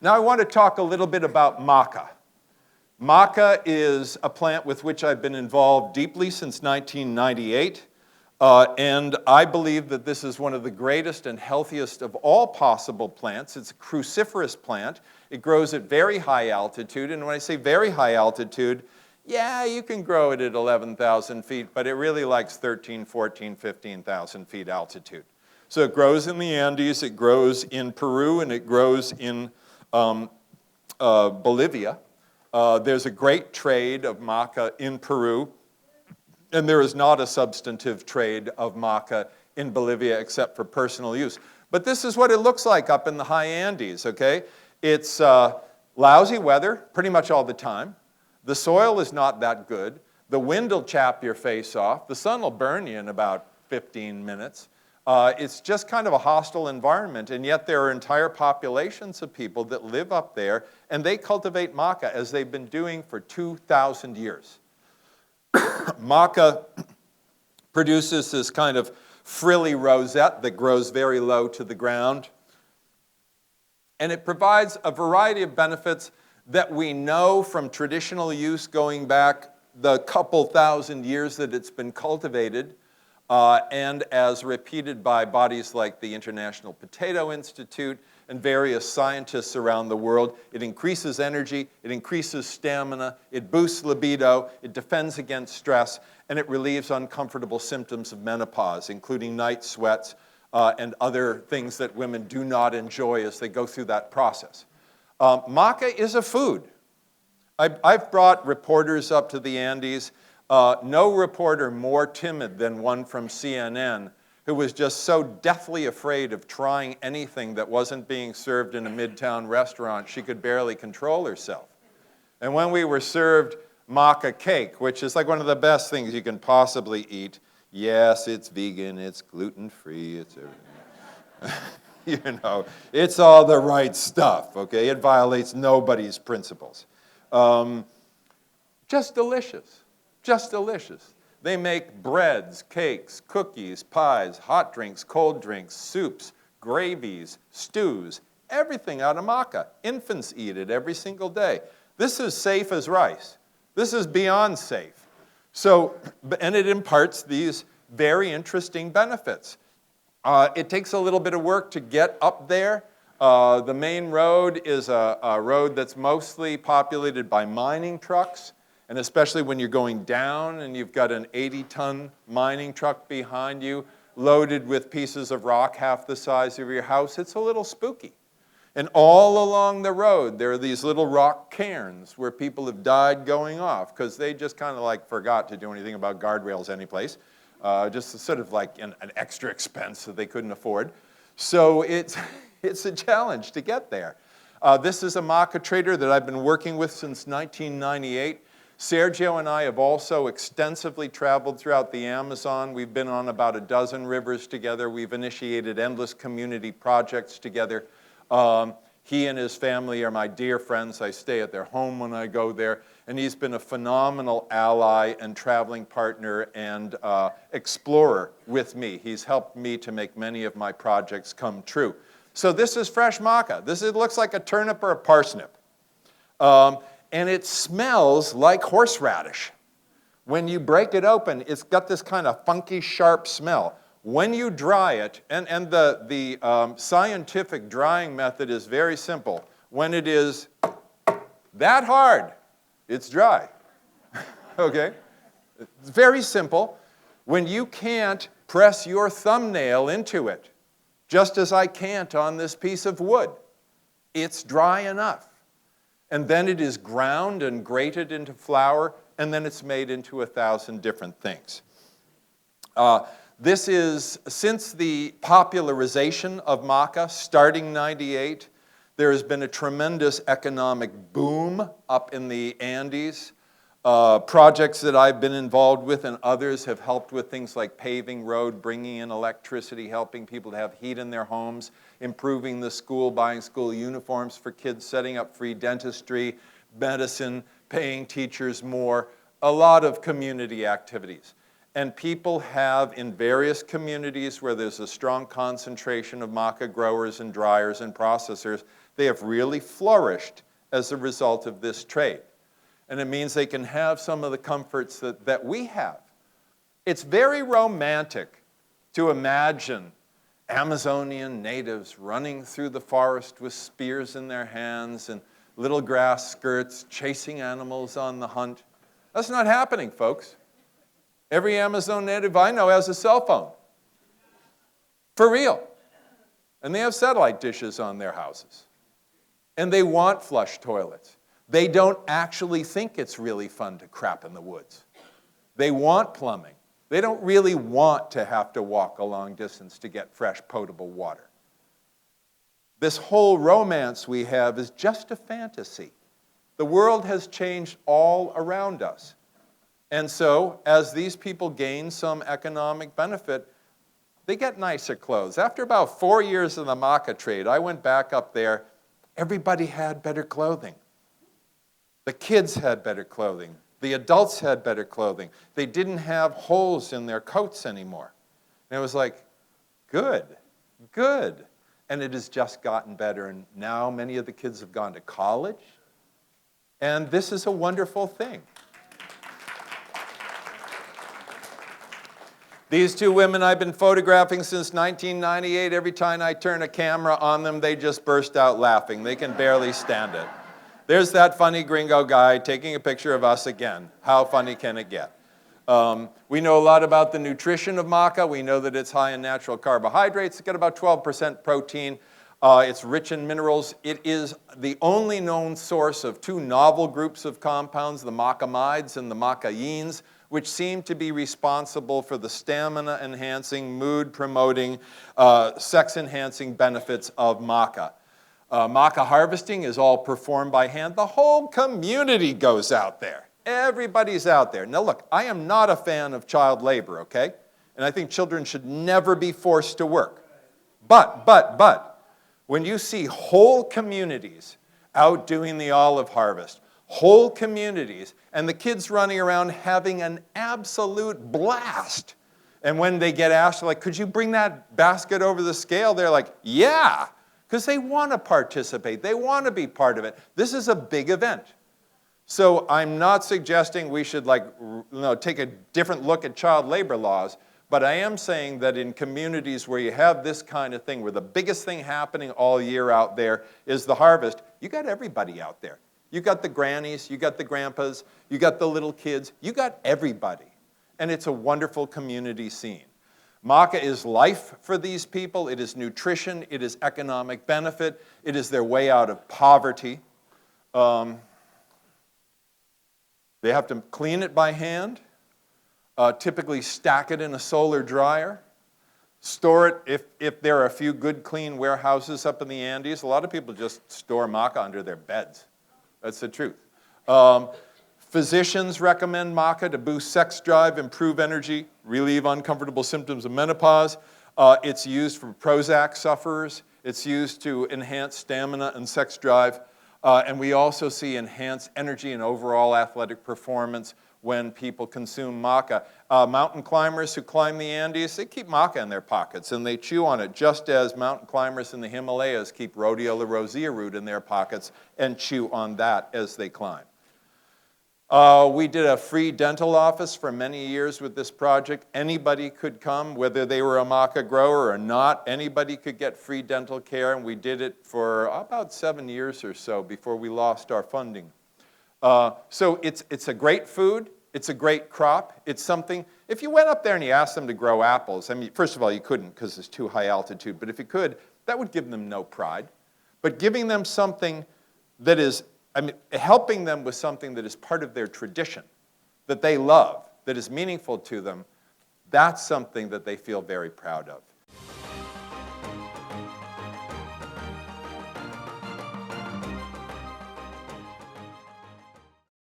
Now I want to talk a little bit about maca. Maca is a plant with which I've been involved deeply since 1998. And I believe that this is one of the greatest and healthiest of all possible plants. It's a cruciferous plant. It grows at very high altitude. And when I say very high altitude, yeah, you can grow it at 11,000 feet, but it really likes 13, 14, 15,000 feet altitude. So it grows in the Andes, it grows in Peru, and it grows in Bolivia. There's a great trade of maca in Peru, and there is not a substantive trade of maca in Bolivia except for personal use. But this is what it looks like up in the high Andes, okay? It's lousy weather pretty much all the time. The soil is not that good. The wind will chap your face off. The sun will burn you in about 15 minutes. It's just kind of a hostile environment, and yet there are entire populations of people that live up there, and they cultivate maca as they've been doing for 2,000 years. Maca produces this kind of frilly rosette that grows very low to the ground, and it provides a variety of benefits that we know from traditional use going back the couple thousand years that it's been cultivated. And as repeated by bodies like the International Potato Institute and various scientists around the world, it increases energy, it increases stamina, it boosts libido, it defends against stress, and it relieves uncomfortable symptoms of menopause, including night sweats and other things that women do not enjoy as they go through that process. Maca is a food. I've brought reporters up to the Andes. No reporter more timid than one from CNN who was just so deathly afraid of trying anything that wasn't being served in a midtown restaurant she could barely control herself. And when we were served maca cake, which is like one of the best things you can possibly eat, yes, it's vegan, it's gluten-free, it's everything. You know, it's all the right stuff, okay? It violates nobody's principles. Just delicious. Just delicious. They make breads, cakes, cookies, pies, hot drinks, cold drinks, soups, gravies, stews, everything out of maca. Infants eat it every single day. This is safe as rice. This is beyond safe. So, and it imparts these very interesting benefits. It takes a little bit of work to get up there. The main road is a road that's mostly populated by mining trucks. And especially when you're going down and you've got an 80-ton mining truck behind you loaded with pieces of rock half the size of your house, it's a little spooky. And all along the road, there are these little rock cairns where people have died going off because they just kind of like forgot to do anything about guardrails anyplace, just sort of like an extra expense that they couldn't afford. So it's a challenge to get there. This is a maca trader that I've been working with since 1998. Sergio and I have also extensively traveled throughout the Amazon. We've been on about a dozen rivers together. We've initiated endless community projects together. He and his family are my dear friends. I stay at their home when I go there. And he's been a phenomenal ally and traveling partner and explorer with me. He's helped me to make many of my projects come true. So this is fresh maca. It looks like a turnip or a parsnip. And it smells like horseradish. When you break it open, it's got this kind of funky, sharp smell. When you dry it, and the scientific drying method is very simple. When it is that hard, it's dry. Okay? It's very simple. When you can't press your thumbnail into it, just as I can't on this piece of wood, it's dry enough. And then it is ground and grated into flour, and then it's made into 1,000 different things. This is, since the popularization of maca, starting 98, there has been a tremendous economic boom up in the Andes. Projects that I've been involved with and others have helped with things like paving road, bringing in electricity, helping people to have heat in their homes, improving the school, buying school uniforms for kids, setting up free dentistry, medicine, paying teachers more, a lot of community activities. And people have, in various communities where there's a strong concentration of maca growers and dryers and processors, they have really flourished as a result of this trade. And it means they can have some of the comforts that we have. It's very romantic to imagine Amazonian natives running through the forest with spears in their hands and little grass skirts, chasing animals on the hunt. That's not happening, folks. Every Amazon native I know has a cell phone. For real. And they have satellite dishes on their houses. And they want flush toilets. They don't actually think it's really fun to crap in the woods. They want plumbing. They don't really want to have to walk a long distance to get fresh, potable water. This whole romance we have is just a fantasy. The world has changed all around us. And so, as these people gain some economic benefit, they get nicer clothes. After about 4 years in the maca trade, I went back up there. Everybody had better clothing. The kids had better clothing. The adults had better clothing. They didn't have holes in their coats anymore. And it was like, good, good. And it has just gotten better. And now many of the kids have gone to college. And this is a wonderful thing. These two women I've been photographing since 1998. Every time I turn a camera on them, they just burst out laughing. They can barely stand it. There's that funny gringo guy taking a picture of us again. How funny can it get? We know a lot about the nutrition of maca. We know that it's high in natural carbohydrates. It's got about 12% protein. It's rich in minerals. It is the only known source of two novel groups of compounds, the macamides and the macaines, which seem to be responsible for the stamina-enhancing, mood-promoting, sex-enhancing benefits of maca. Maca harvesting is all performed by hand. The whole community goes out there. Everybody's out there. Now look, I am not a fan of child labor, okay? And I think children should never be forced to work. But, when you see whole communities out doing the olive harvest, whole communities, and the kids running around having an absolute blast. And when they get asked, like, could you bring that basket over the scale? They're like, yeah, because they want to participate. They want to be part of it. This is a big event. So I'm not suggesting we should take a different look at child labor laws, but I am saying that in communities where you have this kind of thing, where the biggest thing happening all year out there is the harvest, you got everybody out there. You got the grannies, you got the grandpas, you got the little kids, you got everybody. And it's a wonderful community scene. Maca is life for these people. It is nutrition. It is economic benefit. It is their way out of poverty. They have to clean it by hand, typically stack it in a solar dryer, store it if there are a few good, clean warehouses up in the Andes. A lot of people just store maca under their beds. That's the truth. Physicians recommend maca to boost sex drive, improve energy, relieve uncomfortable symptoms of menopause. It's used for Prozac sufferers. It's used to enhance stamina and sex drive. And we also see enhanced energy and overall athletic performance when people consume maca. Mountain climbers who climb the Andes, they keep maca in their pockets and they chew on it, just as mountain climbers in the Himalayas keep rhodiola rosea root in their pockets and chew on that as they climb. We did a free dental office for many years with this project. Anybody could come, whether they were a maca grower or not. Anybody could get free dental care, and we did it for about 7 years or so before we lost our funding. So it's a great food. It's a great crop. It's something, if you went up there and you asked them to grow apples, I mean, first of all, you couldn't because it's too high altitude, but if you could, that would give them no pride. But giving them something that is, helping them with something that is part of their tradition, that they love, that is meaningful to them, that's something that they feel very proud of.